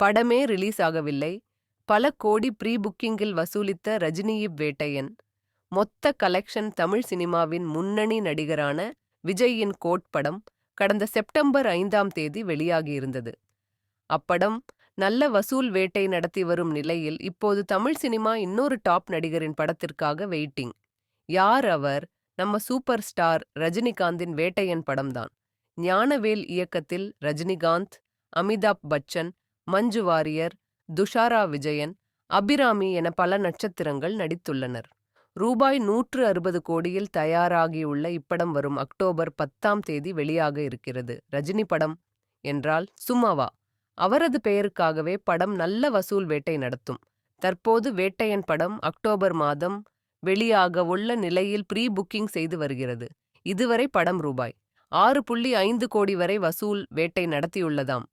படமே ரிலீஸ் ஆகவில்லை. பல கோடி ப்ரீ புக்கிங்கில் வசூலித்த ரஜினியின் வேட்டையன். மொத்த கலெக்ஷன். தமிழ் சினிமாவின் முன்னணி நடிகரான விஜயின் கோட் படம் கடந்த செப்டம்பர் 5ஆம் தேதி வெளியாகியிருந்தது. அப்படம் நல்ல வசூல் வேட்டை நடத்தி வரும் நிலையில் இப்போது தமிழ் சினிமா இன்னொரு டாப் நடிகரின் படத்திற்காக வெயிட்டிங். யார் அவர்? நம்ம சூப்பர் ஸ்டார் ரஜினிகாந்தின் வேட்டையன் படம்தான். ஞானவேல் இயக்கத்தில் ரஜினிகாந்த், அமிதாப் பச்சன், மஞ்சு வாரியர், துஷாரா விஜயன், அபிராமி என பல நட்சத்திரங்கள் நடித்துள்ளனர். ரூபாய் 160 கோடியில் தயாராகியுள்ள இப்படம் வரும் அக்டோபர் 10ஆம் தேதி வெளியாக இருக்கிறது. ரஜினி படம் என்றால் சும்மாவா? அவரது பெயருக்காகவே படம் நல்ல வசூல் வேட்டை நடத்தும். தற்போது வேட்டையன் படம் அக்டோபர் மாதம் வெளியாக உள்ள நிலையில் ப்ரீ புக்கிங் செய்து வருகிறது. இதுவரை படம் ரூபாய் 6.5 கோடி வரை வசூல் வேட்டை நடத்தியுள்ளதாம்.